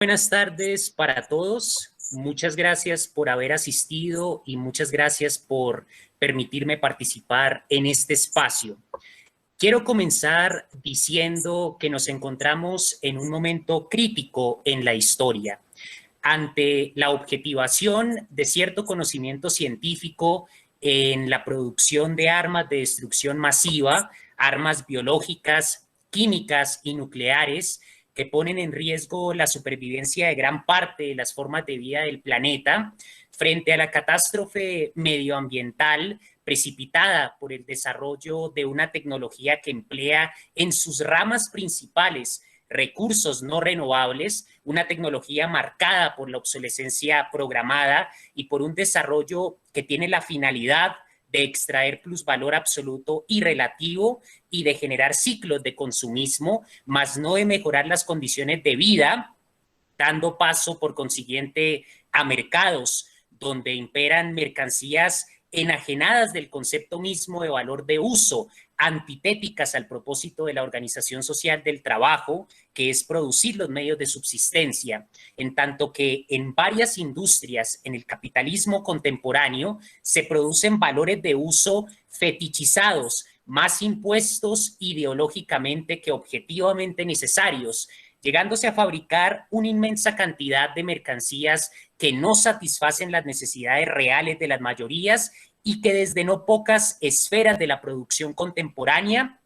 Buenas tardes para todos. Muchas gracias por haber asistido y muchas gracias por permitirme participar en este espacio. Quiero comenzar diciendo que nos encontramos en un momento crítico en la historia. Ante la objetivación de cierto conocimiento científico en la producción de armas de destrucción masiva, armas biológicas, químicas y nucleares, que ponen en riesgo la supervivencia de gran parte de las formas de vida del planeta, frente a la catástrofe medioambiental precipitada por el desarrollo de una tecnología que emplea en sus ramas principales recursos no renovables, una tecnología marcada por la obsolescencia programada y por un desarrollo que tiene la finalidad de extraer plusvalor absoluto y relativo y de generar ciclos de consumismo, más no de mejorar las condiciones de vida, dando paso por consiguiente a mercados donde imperan mercancías enajenadas del concepto mismo de valor de uso, antitéticas al propósito de la organización social del trabajo, que es producir los medios de subsistencia, en tanto que en varias industrias en el capitalismo contemporáneo se producen valores de uso fetichizados, más impuestos ideológicamente que objetivamente necesarios, llegándose a fabricar una inmensa cantidad de mercancías que no satisfacen las necesidades reales de las mayorías y que desde no pocas esferas de la producción contemporánea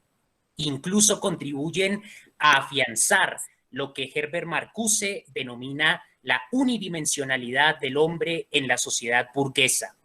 incluso contribuyen a afianzar lo que Herbert Marcuse denomina la unidimensionalidad del hombre en la sociedad burguesa,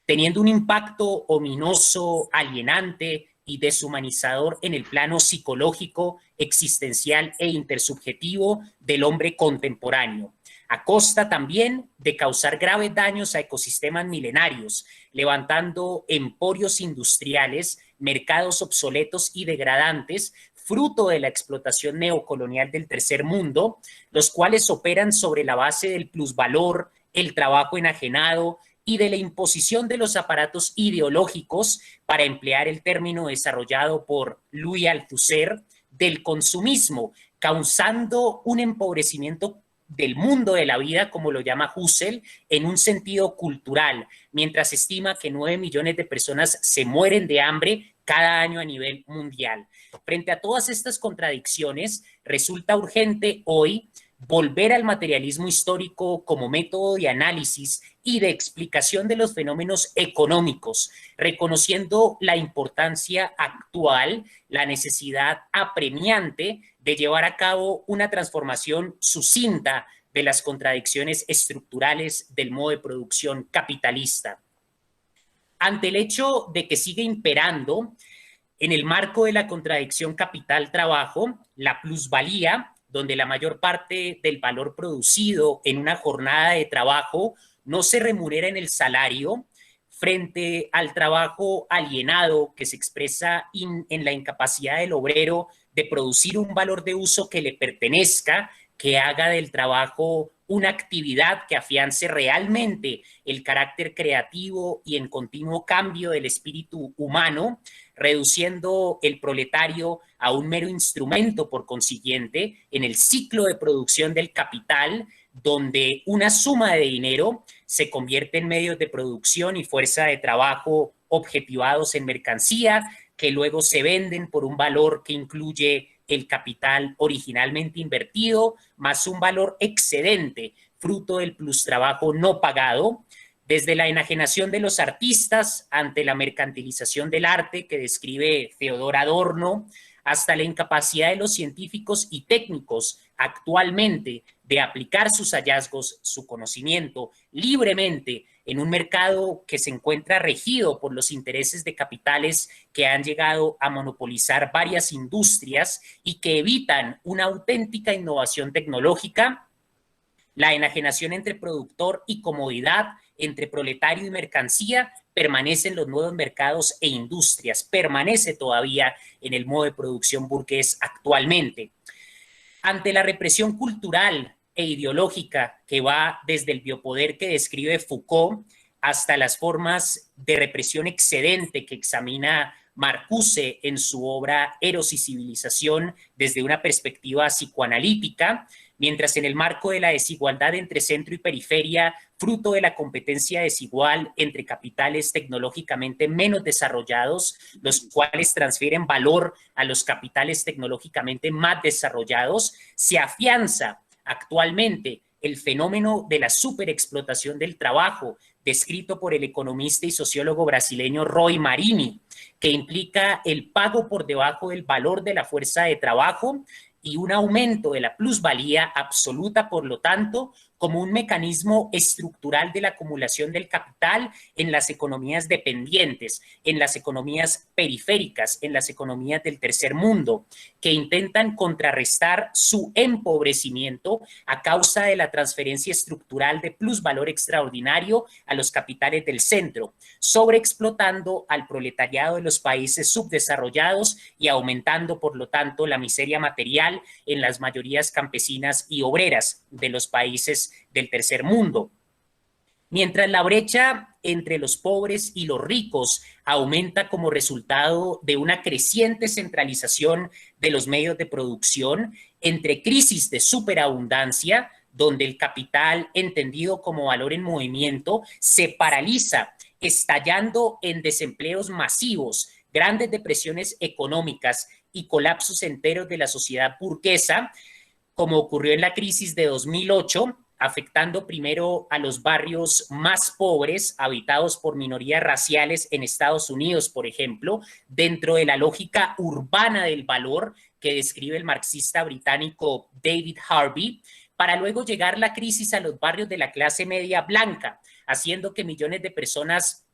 teniendo un impacto ominoso, alienante y deshumanizador en el plano psicológico, existencial e intersubjetivo del hombre contemporáneo, a costa también de causar graves daños a ecosistemas milenarios, levantando emporios industriales, mercados obsoletos y degradantes, fruto de la explotación neocolonial del tercer mundo, los cuales operan sobre la base del plusvalor, el trabajo enajenado y de la imposición de los aparatos ideológicos, para emplear el término desarrollado por Louis Althusser, del consumismo, causando un empobrecimiento del mundo de la vida, como lo llama Husserl, en un sentido cultural, mientras estima que 9 millones de personas se mueren de hambre cada año a nivel mundial. Frente a todas estas contradicciones, resulta urgente hoy volver al materialismo histórico como método de análisis y de explicación de los fenómenos económicos, reconociendo la importancia actual, la necesidad apremiante de llevar a cabo una transformación sucinta de las contradicciones estructurales del modo de producción capitalista. Ante el hecho de que sigue imperando, en el marco de la contradicción capital-trabajo, la plusvalía, donde la mayor parte del valor producido en una jornada de trabajo no se remunera en el salario, frente al trabajo alienado que se expresa en la incapacidad del obrero de producir un valor de uso que le pertenezca, que haga del trabajo una actividad que afiance realmente el carácter creativo y en continuo cambio del espíritu humano, reduciendo el proletario a un mero instrumento, por consiguiente, en el ciclo de producción del capital, donde una suma de dinero se convierte en medios de producción y fuerza de trabajo objetivados en mercancía, que luego se venden por un valor que incluye el capital originalmente invertido, más un valor excedente, fruto del plustrabajo no pagado, desde la enajenación de los artistas ante la mercantilización del arte que describe Theodor Adorno, hasta la incapacidad de los científicos y técnicos actualmente de aplicar sus hallazgos, su conocimiento libremente en un mercado que se encuentra regido por los intereses de capitales que han llegado a monopolizar varias industrias y que evitan una auténtica innovación tecnológica, la enajenación entre productor y comodidad, entre proletario y mercancía, permanece en los nuevos mercados e industrias, permanece todavía en el modo de producción burgués actualmente. Ante la represión cultural e ideológica que va desde el biopoder que describe Foucault hasta las formas de represión excedente que examina Marcuse en su obra Eros y civilización desde una perspectiva psicoanalítica, mientras en el marco de la desigualdad entre centro y periferia, fruto de la competencia desigual entre capitales tecnológicamente menos desarrollados, los cuales transfieren valor a los capitales tecnológicamente más desarrollados, se afianza actualmente el fenómeno de la superexplotación del trabajo, descrito por el economista y sociólogo brasileño Roy Marini, que implica el pago por debajo del valor de la fuerza de trabajo y un aumento de la plusvalía absoluta, por lo tanto, como un mecanismo estructural de la acumulación del capital en las economías dependientes, en las economías periféricas, en las economías del tercer mundo, que intentan contrarrestar su empobrecimiento a causa de la transferencia estructural de plusvalor extraordinario a los capitales del centro, sobreexplotando al proletariado de los países subdesarrollados y aumentando, por lo tanto, la miseria material en las mayorías campesinas y obreras de los países del tercer mundo. Mientras la brecha entre los pobres y los ricos aumenta como resultado de una creciente centralización de los medios de producción, entre crisis de superabundancia, donde el capital, entendido como valor en movimiento, se paraliza, estallando en desempleos masivos, grandes depresiones económicas y colapsos enteros de la sociedad burguesa, como ocurrió en la crisis de 2008, afectando primero a los barrios más pobres, habitados por minorías raciales en Estados Unidos, por ejemplo, dentro de la lógica urbana del valor que describe el marxista británico David Harvey, para luego llegar la crisis a los barrios de la clase media blanca, haciendo que millones de personas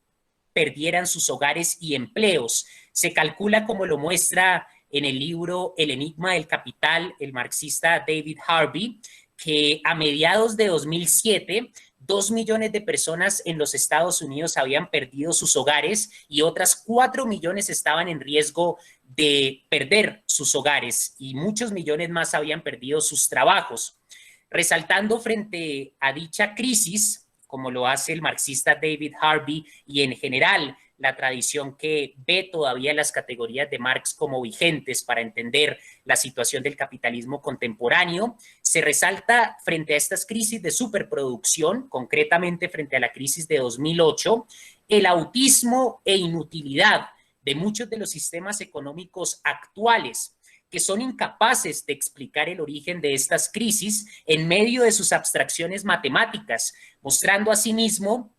perdieran sus hogares y empleos. Se calcula, como lo muestra en el libro El enigma del capital, el marxista David Harvey, que a mediados de 2007, 2 millones de personas en los Estados Unidos habían perdido sus hogares y otras 4 millones estaban en riesgo de perder sus hogares y muchos millones más habían perdido sus trabajos. Resaltando frente a dicha crisis, como lo hace el marxista David Harvey y en general la tradición que ve todavía las categorías de Marx como vigentes para entender la situación del capitalismo contemporáneo, se resalta frente a estas crisis de superproducción, concretamente frente a la crisis de 2008, el autismo e inutilidad de muchos de los sistemas económicos actuales, que son incapaces de explicar el origen de estas crisis en medio de sus abstracciones matemáticas, mostrando asimismo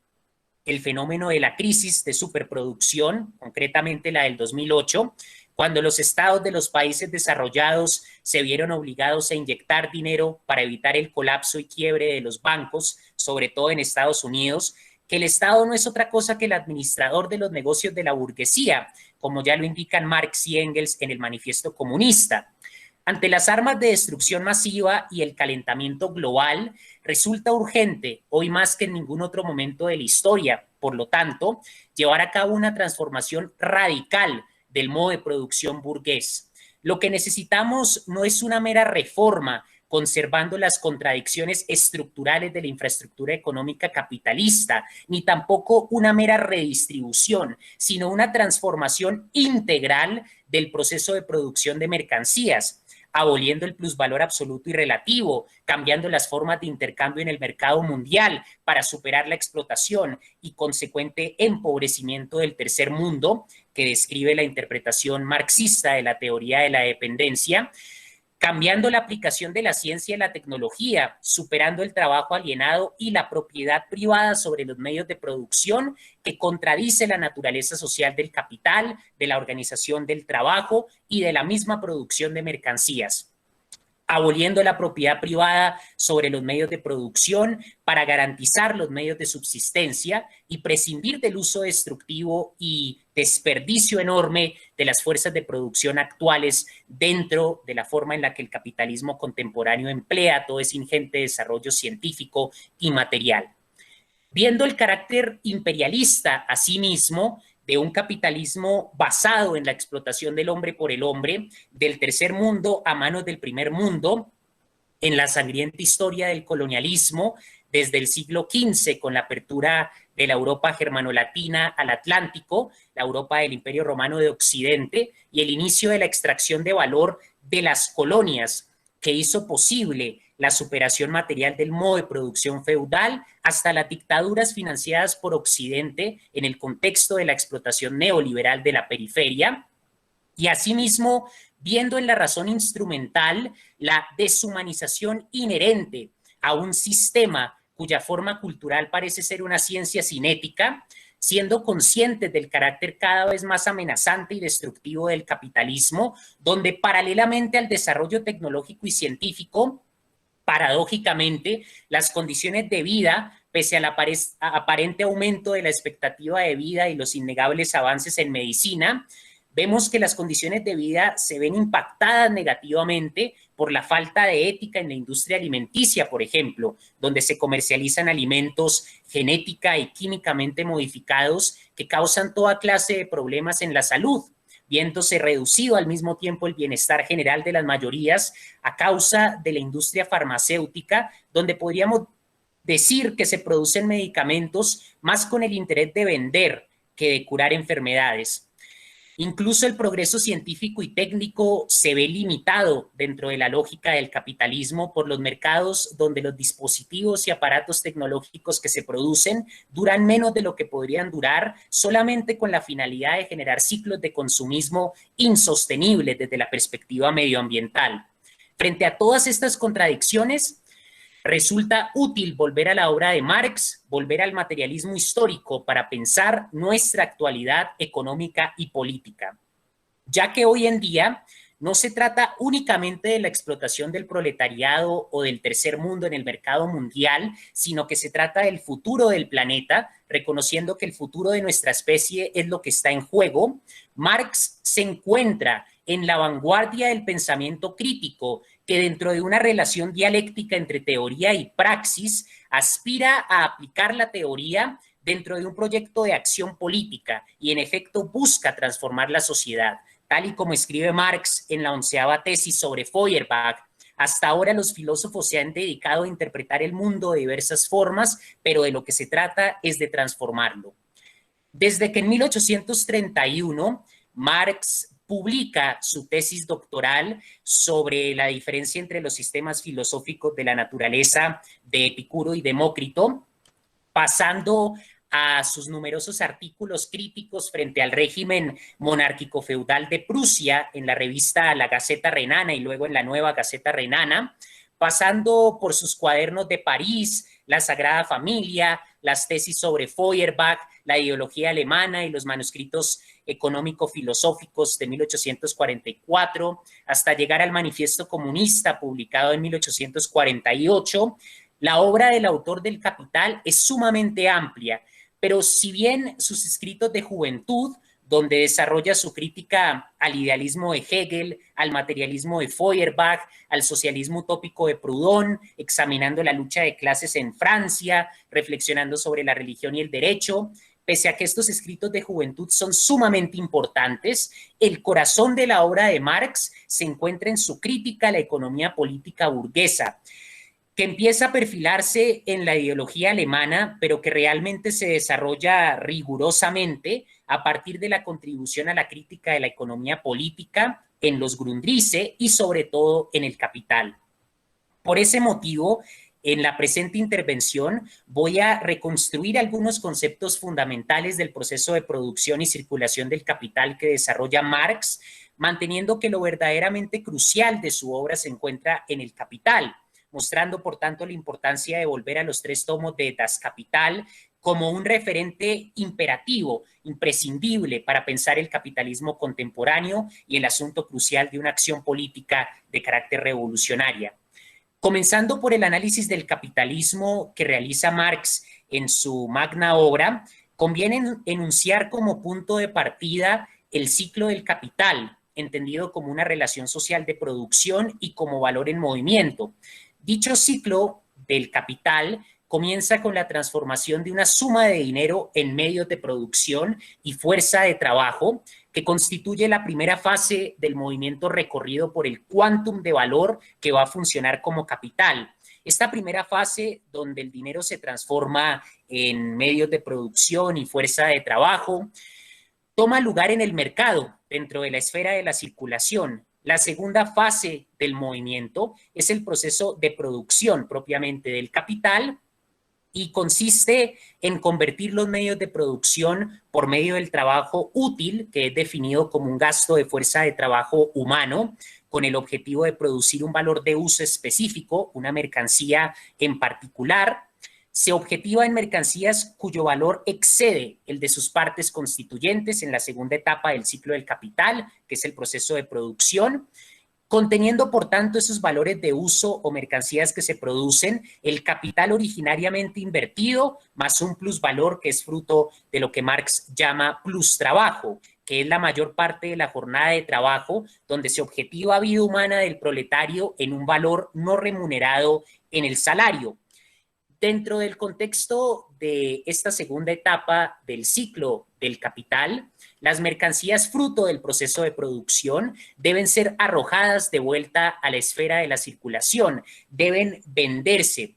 el fenómeno de la crisis de superproducción, concretamente la del 2008, cuando los estados de los países desarrollados se vieron obligados a inyectar dinero para evitar el colapso y quiebre de los bancos, sobre todo en Estados Unidos, que el Estado no es otra cosa que el administrador de los negocios de la burguesía, como ya lo indican Marx y Engels en el Manifiesto Comunista. Ante las armas de destrucción masiva y el calentamiento global, resulta urgente, hoy más que en ningún otro momento de la historia, por lo tanto, llevar a cabo una transformación radical del modo de producción burgués. Lo que necesitamos no es una mera reforma, conservando las contradicciones estructurales de la infraestructura económica capitalista, ni tampoco una mera redistribución, sino una transformación integral del proceso de producción de mercancías, aboliendo el plusvalor absoluto y relativo, cambiando las formas de intercambio en el mercado mundial para superar la explotación y consecuente empobrecimiento del tercer mundo, que describe la interpretación marxista de la teoría de la dependencia, cambiando la aplicación de la ciencia y la tecnología, superando el trabajo alienado y la propiedad privada sobre los medios de producción, que contradice la naturaleza social del capital, de la organización del trabajo y de la misma producción de mercancías. Aboliendo la propiedad privada sobre los medios de producción para garantizar los medios de subsistencia y prescindir del uso destructivo y desperdicio enorme de las fuerzas de producción actuales dentro de la forma en la que el capitalismo contemporáneo emplea todo ese ingente desarrollo científico y material. Viendo el carácter imperialista, asimismo, de un capitalismo basado en la explotación del hombre por el hombre, del tercer mundo a manos del primer mundo, en la sangrienta historia del colonialismo, desde el siglo XV, con la apertura de la Europa germanolatina al Atlántico, la Europa del Imperio Romano de Occidente, y el inicio de la extracción de valor de las colonias, que hizo posible la superación material del modo de producción feudal, hasta las dictaduras financiadas por Occidente en el contexto de la explotación neoliberal de la periferia. Y asimismo, viendo en la razón instrumental la deshumanización inherente a un sistema cuya forma cultural parece ser una ciencia cinética, siendo conscientes del carácter cada vez más amenazante y destructivo del capitalismo, donde paralelamente al desarrollo tecnológico y científico, paradójicamente, las condiciones de vida, pese al aparente aumento de la expectativa de vida y los innegables avances en medicina, vemos que las condiciones de vida se ven impactadas negativamente por la falta de ética en la industria alimenticia, por ejemplo, donde se comercializan alimentos genética y químicamente modificados que causan toda clase de problemas en la salud, viéndose reducido al mismo tiempo el bienestar general de las mayorías a causa de la industria farmacéutica, donde podríamos decir que se producen medicamentos más con el interés de vender que de curar enfermedades. Incluso el progreso científico y técnico se ve limitado dentro de la lógica del capitalismo por los mercados donde los dispositivos y aparatos tecnológicos que se producen duran menos de lo que podrían durar solamente con la finalidad de generar ciclos de consumismo insostenibles desde la perspectiva medioambiental. Frente a todas estas contradicciones, resulta útil volver a la obra de Marx, volver al materialismo histórico para pensar nuestra actualidad económica y política, ya que hoy en día no se trata únicamente de la explotación del proletariado o del tercer mundo en el mercado mundial, sino que se trata del futuro del planeta, reconociendo que el futuro de nuestra especie es lo que está en juego. Marx se encuentra en la vanguardia del pensamiento crítico, que dentro de una relación dialéctica entre teoría y praxis, aspira a aplicar la teoría dentro de un proyecto de acción política y en efecto busca transformar la sociedad. Tal y como escribe Marx en la 11ª tesis sobre Feuerbach, hasta ahora los filósofos se han dedicado a interpretar el mundo de diversas formas, pero de lo que se trata es de transformarlo. Desde que en 1831 Marx publica su tesis doctoral sobre la diferencia entre los sistemas filosóficos de la naturaleza de Epicuro y Demócrito, pasando a sus numerosos artículos críticos frente al régimen monárquico-feudal de Prusia en la revista La Gaceta Renana y luego en la Nueva Gaceta Renana, pasando por sus cuadernos de París, la Sagrada Familia, las tesis sobre Feuerbach, la ideología alemana y los manuscritos económico-filosóficos de 1844, hasta llegar al Manifiesto Comunista publicado en 1848, la obra del autor del Capital es sumamente amplia, pero si bien sus escritos de juventud, donde desarrolla su crítica al idealismo de Hegel, al materialismo de Feuerbach, al socialismo utópico de Proudhon, examinando la lucha de clases en Francia, reflexionando sobre la religión y el derecho. Pese a que estos escritos de juventud son sumamente importantes, el corazón de la obra de Marx se encuentra en su crítica a la economía política burguesa, que empieza a perfilarse en la ideología alemana, pero que realmente se desarrolla rigurosamente a partir de la contribución a la crítica de la economía política en los Grundrisse y sobre todo en el Capital. Por ese motivo, en la presente intervención voy a reconstruir algunos conceptos fundamentales del proceso de producción y circulación del capital que desarrolla Marx, manteniendo que lo verdaderamente crucial de su obra se encuentra en el Capital, mostrando por tanto la importancia de volver a los 3 tomos de Das Kapital como un referente imperativo, imprescindible para pensar el capitalismo contemporáneo y el asunto crucial de una acción política de carácter revolucionaria. Comenzando por el análisis del capitalismo que realiza Marx en su magna obra, conviene enunciar como punto de partida el ciclo del capital, entendido como una relación social de producción y como valor en movimiento. Dicho ciclo del capital comienza con la transformación de una suma de dinero en medios de producción y fuerza de trabajo, que constituye la primera fase del movimiento recorrido por el quantum de valor que va a funcionar como capital. Esta primera fase, donde el dinero se transforma en medios de producción y fuerza de trabajo, toma lugar en el mercado, dentro de la esfera de la circulación. La segunda fase del movimiento es el proceso de producción propiamente del capital y consiste en convertir los medios de producción por medio del trabajo útil, que es definido como un gasto de fuerza de trabajo humano, con el objetivo de producir un valor de uso específico, una mercancía en particular. Se objetiva en mercancías cuyo valor excede el de sus partes constituyentes en la segunda etapa del ciclo del capital, que es el proceso de producción, conteniendo, por tanto, esos valores de uso o mercancías que se producen, el capital originariamente invertido, más un plusvalor que es fruto de lo que Marx llama plus trabajo, que es la mayor parte de la jornada de trabajo, donde se objetiva vida humana del proletario en un valor no remunerado en el salario. Dentro del contexto de esta segunda etapa del ciclo del capital, las mercancías fruto del proceso de producción deben ser arrojadas de vuelta a la esfera de la circulación, deben venderse,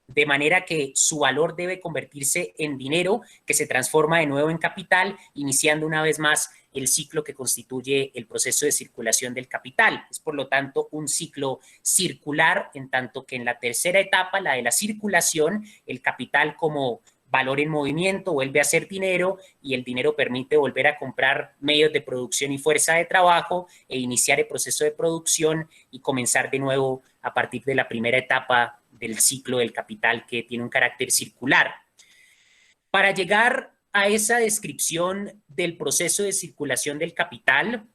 de manera que su valor debe convertirse en dinero que se transforma de nuevo en capital, iniciando una vez más el ciclo que constituye el proceso de circulación del capital. Es, por lo tanto, un ciclo circular, en tanto que en la tercera etapa, la de la circulación, el capital como valor en movimiento vuelve a ser dinero y el dinero permite volver a comprar medios de producción y fuerza de trabajo e iniciar el proceso de producción y comenzar de nuevo a partir de la primera etapa del ciclo del capital, que tiene un carácter circular. Para llegar a esa descripción del proceso de circulación del capital,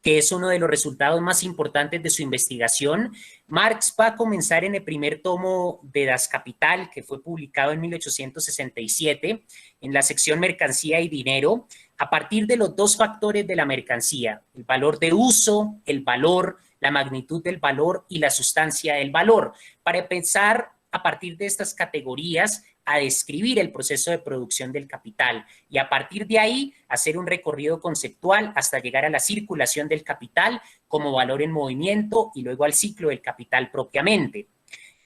que es uno de los resultados más importantes de su investigación, Marx va a comenzar en el primer tomo de Das Kapital, que fue publicado en 1867, en la sección Mercancía y Dinero, a partir de los dos factores de la mercancía, el valor de uso, el valor, la magnitud del valor y la sustancia del valor, para pensar a partir de estas categorías a describir el proceso de producción del capital y a partir de ahí hacer un recorrido conceptual hasta llegar a la circulación del capital como valor en movimiento y luego al ciclo del capital propiamente.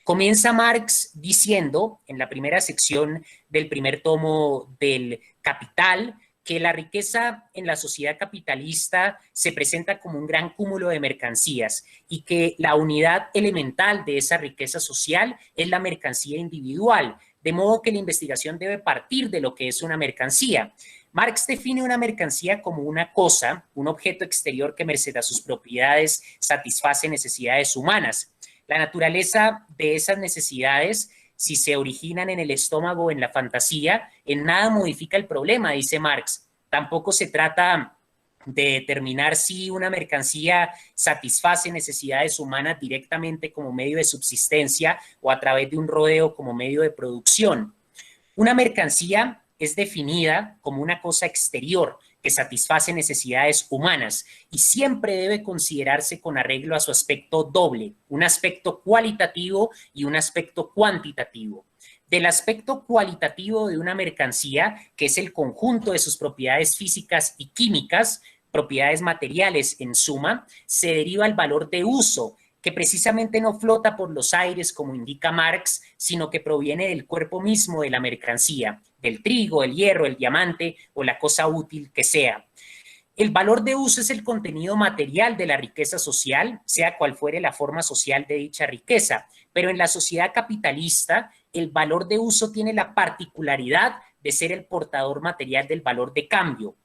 Comienza Marx diciendo en la primera sección del primer tomo del Capital que la riqueza en la sociedad capitalista se presenta como un gran cúmulo de mercancías y que la unidad elemental de esa riqueza social es la mercancía individual, de modo que la investigación debe partir de lo que es una mercancía. Marx define una mercancía como una cosa, un objeto exterior que merced a sus propiedades satisface necesidades humanas. La naturaleza de esas necesidades, si se originan en el estómago o en la fantasía, en nada modifica el problema, dice Marx. Tampoco se trata de determinar si una mercancía satisface necesidades humanas directamente como medio de subsistencia o a través de un rodeo como medio de producción. Una mercancía es definida como una cosa exterior que satisface necesidades humanas y siempre debe considerarse con arreglo a su aspecto doble, un aspecto cualitativo y un aspecto cuantitativo. Del aspecto cualitativo de una mercancía, que es el conjunto de sus propiedades físicas y químicas, propiedades materiales en suma, se deriva el valor de uso, que precisamente no flota por los aires como indica Marx, sino que proviene del cuerpo mismo de la mercancía, del trigo, el hierro, el diamante o la cosa útil que sea. El valor de uso es el contenido material de la riqueza social, sea cual fuere la forma social de dicha riqueza, pero en la sociedad capitalista el valor de uso tiene la particularidad de ser el portador material del valor de cambio.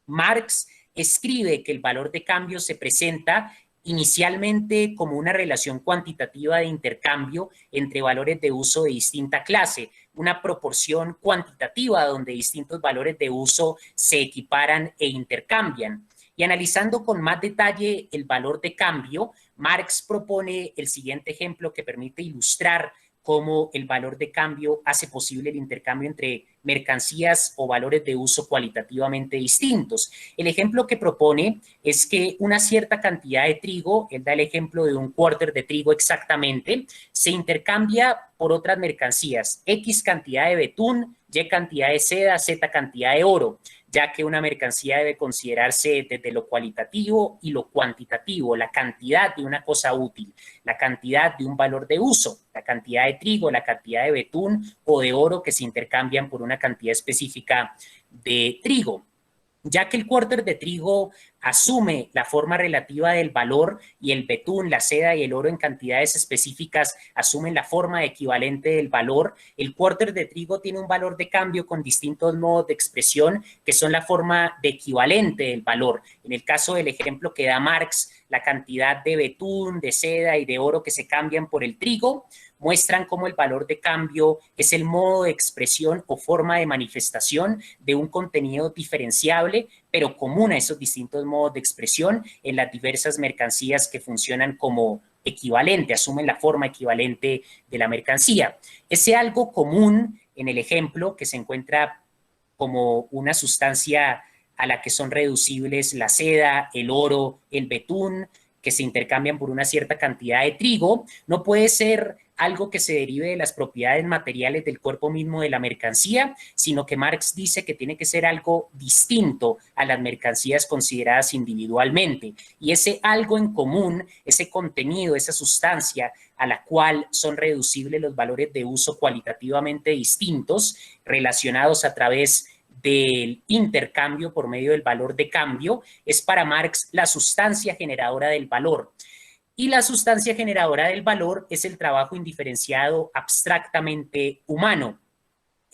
Marx escribe que el valor de cambio se presenta inicialmente como una relación cuantitativa de intercambio entre valores de uso de distinta clase, una proporción cuantitativa donde distintos valores de uso se equiparan e intercambian. Y analizando con más detalle el valor de cambio, Marx propone el siguiente ejemplo que permite ilustrar cómo el valor de cambio hace posible el intercambio entre mercancías o valores de uso cualitativamente distintos. El ejemplo que propone es que una cierta cantidad de trigo, él da el ejemplo de un quarter de trigo exactamente, se intercambia por otras mercancías, X cantidad de betún, Y cantidad de seda, Z cantidad de oro, ya que una mercancía debe considerarse desde lo cualitativo y lo cuantitativo, la cantidad de una cosa útil, la cantidad de un valor de uso, la cantidad de trigo, la cantidad de betún o de oro que se intercambian por una cantidad específica de trigo. Ya que el quarter de trigo asume la forma relativa del valor y el betún, la seda y el oro en cantidades específicas asumen la forma equivalente del valor, el quarter de trigo tiene un valor de cambio con distintos modos de expresión que son la forma de equivalente del valor. En el caso del ejemplo que da Marx, la cantidad de betún, de seda y de oro que se cambian por el trigo muestran cómo el valor de cambio es el modo de expresión o forma de manifestación de un contenido diferenciable, pero común a esos distintos modos de expresión en las diversas mercancías que funcionan como equivalente, asumen la forma equivalente de la mercancía. Ese algo común en el ejemplo que se encuentra como una sustancia a la que son reducibles la seda, el oro, el betún, que se intercambian por una cierta cantidad de trigo, no puede ser algo que se derive de las propiedades materiales del cuerpo mismo de la mercancía, sino que Marx dice que tiene que ser algo distinto a las mercancías consideradas individualmente. Y ese algo en común, ese contenido, esa sustancia a la cual son reducibles los valores de uso cualitativamente distintos, relacionados a través del intercambio por medio del valor de cambio, es para Marx la sustancia generadora del valor. Y la sustancia generadora del valor es el trabajo indiferenciado abstractamente humano.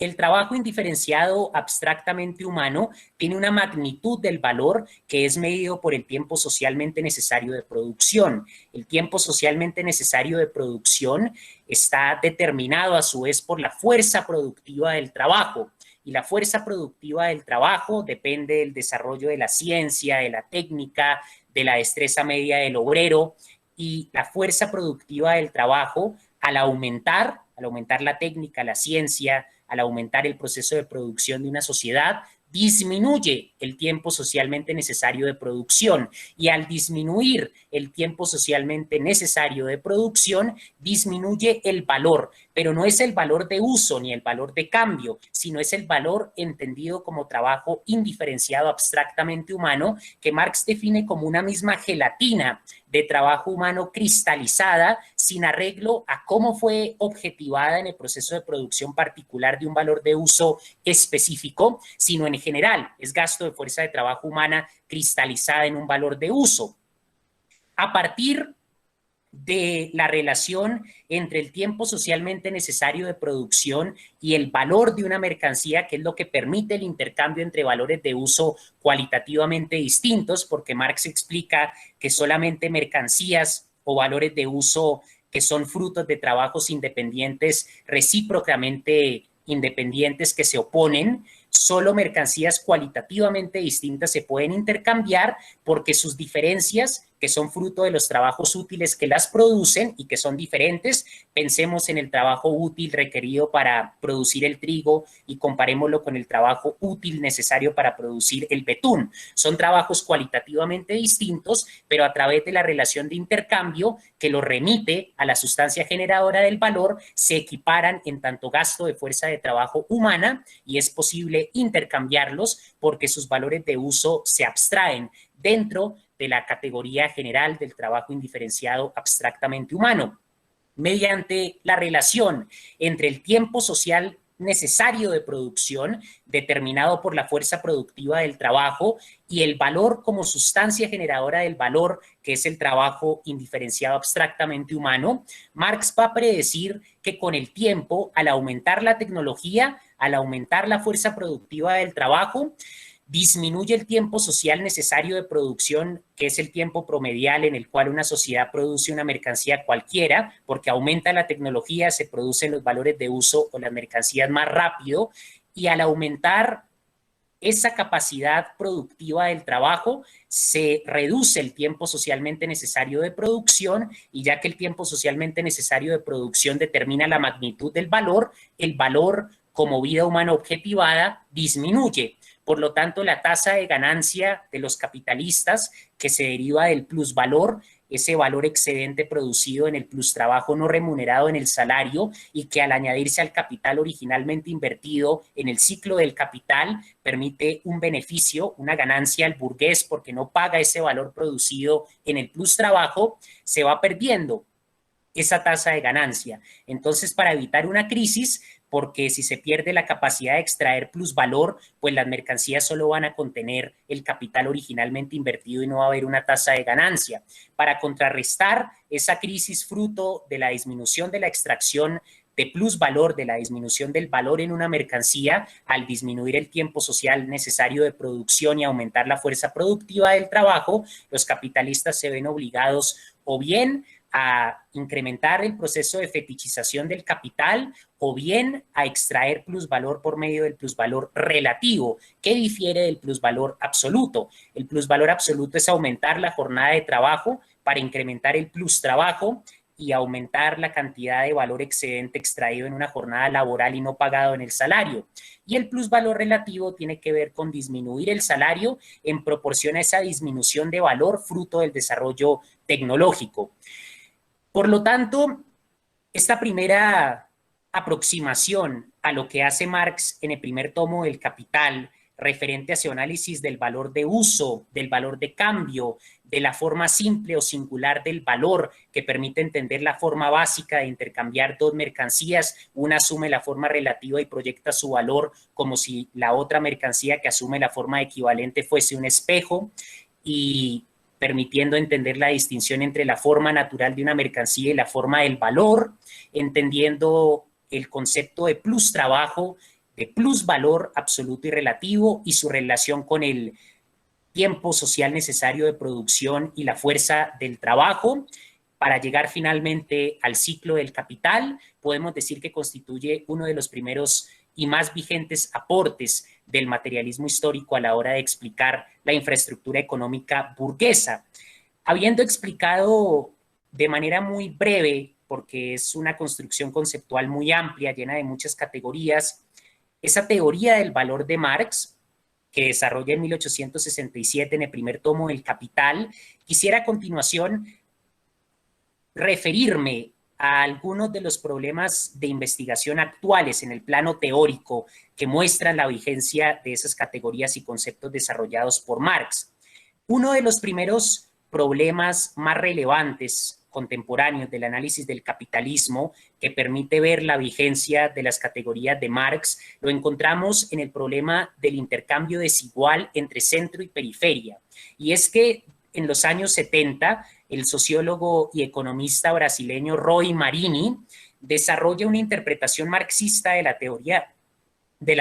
El trabajo indiferenciado abstractamente humano tiene una magnitud del valor que es medido por el tiempo socialmente necesario de producción. El tiempo socialmente necesario de producción está determinado a su vez por la fuerza productiva del trabajo. Y la fuerza productiva del trabajo depende del desarrollo de la ciencia, de la técnica, de la destreza media del obrero. Y la fuerza productiva del trabajo, al aumentar la técnica, la ciencia, al aumentar el proceso de producción de una sociedad, disminuye el tiempo socialmente necesario de producción y al disminuir el tiempo socialmente necesario de producción, disminuye el valor, pero no es el valor de uso ni el valor de cambio, sino es el valor entendido como trabajo indiferenciado abstractamente humano que Marx define como una misma gelatina de trabajo humano cristalizada sin arreglo a cómo fue objetivada en el proceso de producción particular de un valor de uso específico, sino en general es gasto de fuerza de trabajo humana cristalizada en un valor de uso. A partir de la relación entre el tiempo socialmente necesario de producción y el valor de una mercancía, que es lo que permite el intercambio entre valores de uso cualitativamente distintos, porque Marx explica que solamente mercancías o valores de uso que son frutos de trabajos independientes, recíprocamente independientes que se oponen, solo mercancías cualitativamente distintas se pueden intercambiar porque sus diferencias, que son fruto de los trabajos útiles que las producen y que son diferentes, pensemos en el trabajo útil requerido para producir el trigo y comparémoslo con el trabajo útil necesario para producir el betún. Son trabajos cualitativamente distintos, pero a través de la relación de intercambio que lo remite a la sustancia generadora del valor, se equiparan en tanto gasto de fuerza de trabajo humana y es posible intercambiarlos porque sus valores de uso se abstraen dentro de la categoría general del trabajo indiferenciado abstractamente humano, mediante la relación entre el tiempo social necesario de producción, determinado por la fuerza productiva del trabajo, y el valor como sustancia generadora del valor, que es el trabajo indiferenciado abstractamente humano. Marx va a predecir que con el tiempo, al aumentar la tecnología, al aumentar la fuerza productiva del trabajo, disminuye el tiempo social necesario de producción, que es el tiempo promedial en el cual una sociedad produce una mercancía cualquiera, porque aumenta la tecnología, se producen los valores de uso o las mercancías más rápido, y al aumentar esa capacidad productiva del trabajo, se reduce el tiempo socialmente necesario de producción, y ya que el tiempo socialmente necesario de producción determina la magnitud del valor, el valor como vida humana objetivada disminuye. Por lo tanto, la tasa de ganancia de los capitalistas, que se deriva del plusvalor, ese valor excedente producido en el plustrabajo no remunerado en el salario y que al añadirse al capital originalmente invertido en el ciclo del capital permite un beneficio, una ganancia al burgués porque no paga ese valor producido en el plustrabajo, se va perdiendo esa tasa de ganancia. Entonces, para evitar una crisis, porque si se pierde la capacidad de extraer plusvalor, pues las mercancías solo van a contener el capital originalmente invertido y no va a haber una tasa de ganancia. Para contrarrestar esa crisis fruto de la disminución de la extracción de plusvalor, de la disminución del valor en una mercancía, al disminuir el tiempo social necesario de producción y aumentar la fuerza productiva del trabajo, los capitalistas se ven obligados o bien a incrementar el proceso de fetichización del capital o bien a extraer plusvalor por medio del plusvalor relativo, que difiere del plusvalor absoluto. El plusvalor absoluto es aumentar la jornada de trabajo para incrementar el plus trabajo y aumentar la cantidad de valor excedente extraído en una jornada laboral y no pagado en el salario. Y el plusvalor relativo tiene que ver con disminuir el salario en proporción a esa disminución de valor fruto del desarrollo tecnológico. Por lo tanto, esta primera aproximación a lo que hace Marx en el primer tomo del Capital, referente a su análisis del valor de uso, del valor de cambio, de la forma simple o singular del valor, que permite entender la forma básica de intercambiar dos mercancías, una asume la forma relativa y proyecta su valor como si la otra mercancía que asume la forma equivalente fuese un espejo, y permitiendo entender la distinción entre la forma natural de una mercancía y la forma del valor, entendiendo el concepto de plus trabajo, de plus valor absoluto y relativo y su relación con el tiempo social necesario de producción y la fuerza del trabajo, para llegar finalmente al ciclo del capital. Podemos decir que constituye uno de los primeros y más vigentes aportes del materialismo histórico a la hora de explicar la infraestructura económica burguesa. Habiendo explicado de manera muy breve, porque es una construcción conceptual muy amplia, llena de muchas categorías, esa teoría del valor de Marx, que desarrolla en 1867 en el primer tomo del Capital, quisiera a continuación referirme a algunos de los problemas de investigación actuales en el plano teórico que muestran la vigencia de esas categorías y conceptos desarrollados por Marx. Uno de los primeros problemas más relevantes contemporáneos del análisis del capitalismo que permite ver la vigencia de las categorías de Marx lo encontramos en el problema del intercambio desigual entre centro y periferia. Y es que en los años 70, el sociólogo y economista brasileño Roy Marini desarrolla una interpretación marxista de la teoría de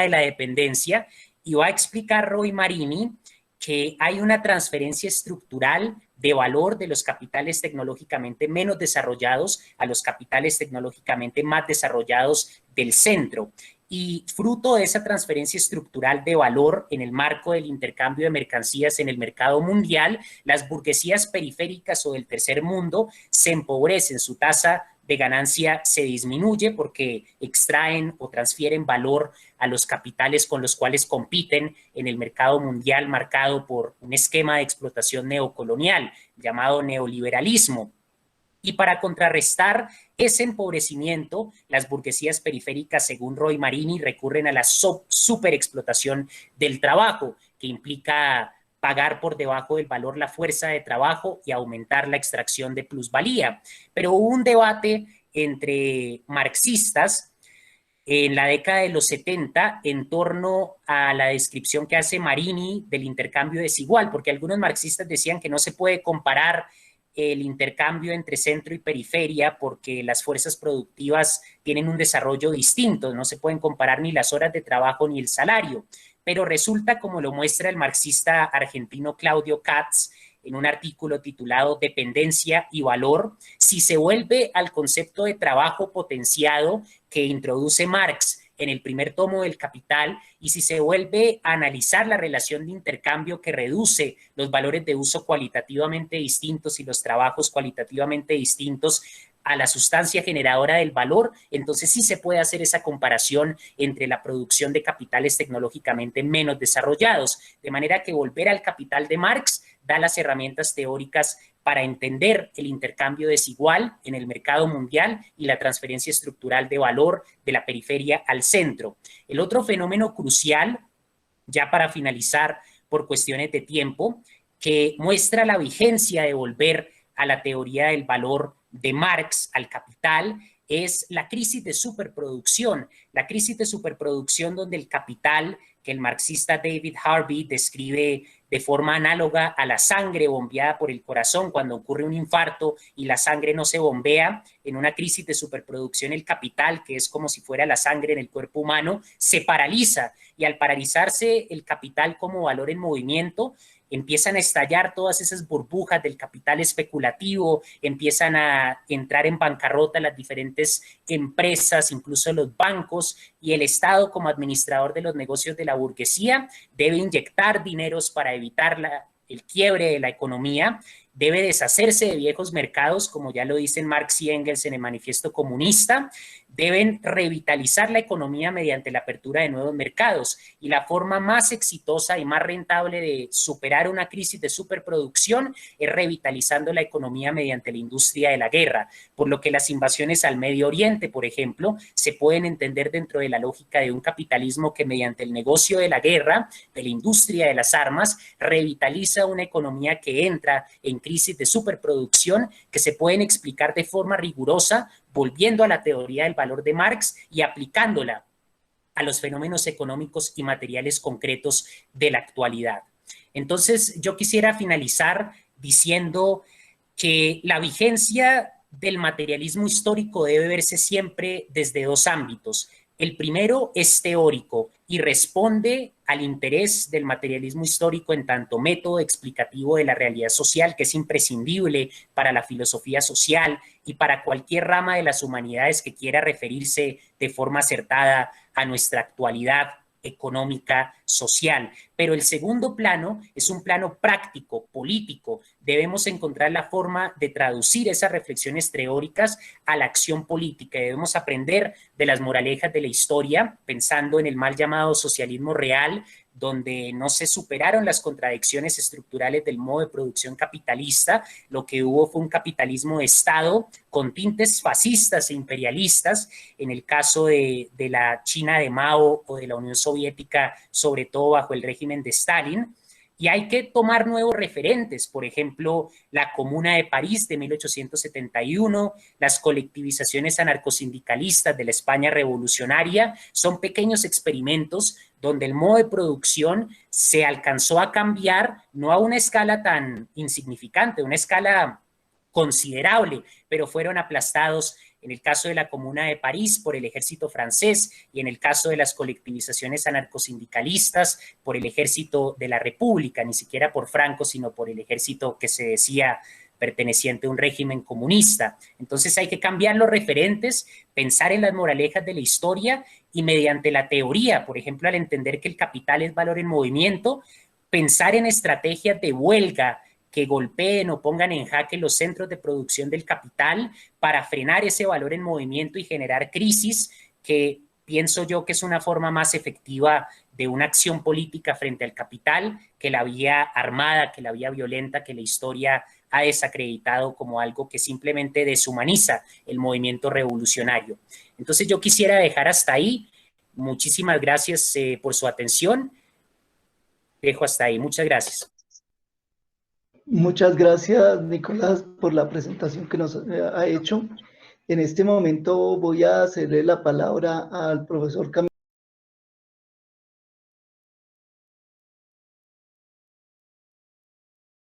la dependencia, y va a explicar Roy Marini que hay una transferencia estructural de valor de los capitales tecnológicamente menos desarrollados a los capitales tecnológicamente más desarrollados del centro. Y fruto de esa transferencia estructural de valor en el marco del intercambio de mercancías en el mercado mundial, las burguesías periféricas o del tercer mundo se empobrecen, su tasa de ganancia se disminuye porque extraen o transfieren valor a los capitales con los cuales compiten en el mercado mundial marcado por un esquema de explotación neocolonial llamado neoliberalismo. Y para contrarrestar ese empobrecimiento, las burguesías periféricas, según Roy Marini, recurren a la superexplotación del trabajo, que implica pagar por debajo del valor la fuerza de trabajo y aumentar la extracción de plusvalía. Pero hubo un debate entre marxistas en la década de los 70 en torno a la descripción que hace Marini del intercambio desigual, porque algunos marxistas decían que no se puede comparar el intercambio entre centro y periferia porque las fuerzas productivas tienen un desarrollo distinto, no se pueden comparar ni las horas de trabajo ni el salario. Pero resulta, como lo muestra el marxista argentino Claudio Katz en un artículo titulado Dependencia y Valor, si se vuelve al concepto de trabajo potenciado que introduce Marx en el primer tomo del Capital, y si se vuelve a analizar la relación de intercambio que reduce los valores de uso cualitativamente distintos y los trabajos cualitativamente distintos a la sustancia generadora del valor, entonces sí se puede hacer esa comparación entre la producción de capitales tecnológicamente menos desarrollados, de manera que volver al Capital de Marx da las herramientas teóricas para entender el intercambio desigual en el mercado mundial y la transferencia estructural de valor de la periferia al centro. El otro fenómeno crucial, ya para finalizar por cuestiones de tiempo, que muestra la vigencia de volver a la teoría del valor de Marx al Capital, es la crisis de superproducción. La crisis de superproducción donde el capital, que el marxista David Harvey describe de forma análoga a la sangre bombeada por el corazón cuando ocurre un infarto y la sangre no se bombea. En una crisis de superproducción el capital, que es como si fuera la sangre en el cuerpo humano, se paraliza, y al paralizarse el capital como valor en movimiento, empiezan a estallar todas esas burbujas del capital especulativo, empiezan a entrar en bancarrota las diferentes empresas, incluso los bancos, y el Estado, como administrador de los negocios de la burguesía, debe inyectar dineros para evitar el quiebre de la economía, debe deshacerse de viejos mercados, como ya lo dicen Marx y Engels en el Manifiesto Comunista, deben revitalizar la economía mediante la apertura de nuevos mercados, y la forma más exitosa y más rentable de superar una crisis de superproducción es revitalizando la economía mediante la industria de la guerra, por lo que las invasiones al Medio Oriente, por ejemplo, se pueden entender dentro de la lógica de un capitalismo que mediante el negocio de la guerra, de la industria de las armas, revitaliza una economía que entra en crisis de superproducción que se pueden explicar de forma rigurosa volviendo a la teoría del valor de Marx y aplicándola a los fenómenos económicos y materiales concretos de la actualidad. Entonces, yo quisiera finalizar diciendo que la vigencia del materialismo histórico debe verse siempre desde dos ámbitos. El primero es teórico y responde al interés del materialismo histórico en tanto método explicativo de la realidad social, que es imprescindible para la filosofía social y para cualquier rama de las humanidades que quiera referirse de forma acertada a nuestra actualidad económica, social. Pero el segundo plano es un plano práctico, político. Debemos encontrar la forma de traducir esas reflexiones teóricas a la acción política. Debemos aprender de las moralejas de la historia, pensando en el mal llamado socialismo real, donde no se superaron las contradicciones estructurales del modo de producción capitalista. Lo que hubo fue un capitalismo de Estado con tintes fascistas e imperialistas, en el caso de la China de Mao o de la Unión Soviética, sobre todo bajo el régimen de Stalin. Y hay que tomar nuevos referentes, por ejemplo, la Comuna de París de 1871, las colectivizaciones anarcosindicalistas de la España revolucionaria, son pequeños experimentos donde el modo de producción se alcanzó a cambiar, no a una escala tan insignificante, una escala considerable, pero fueron aplastados en el caso de la Comuna de París por el ejército francés y en el caso de las colectivizaciones anarcosindicalistas por el ejército de la República, ni siquiera por Franco, sino por el ejército que se decía perteneciente a un régimen comunista. Entonces hay que cambiar los referentes, pensar en las moralejas de la historia y mediante la teoría, por ejemplo, al entender que el capital es valor en movimiento, pensar en estrategias de huelga que golpeen o pongan en jaque los centros de producción del capital para frenar ese valor en movimiento y generar crisis, que pienso yo que es una forma más efectiva de una acción política frente al capital que la vía armada, que la vía violenta, que la historia ha desacreditado como algo que simplemente deshumaniza el movimiento revolucionario. Entonces yo quisiera dejar hasta ahí. Muchísimas gracias por su atención. Dejo hasta ahí. Muchas gracias. Muchas gracias, Nicolás, por la presentación que nos ha hecho. En este momento voy a cederle la palabra al profesor Camilo.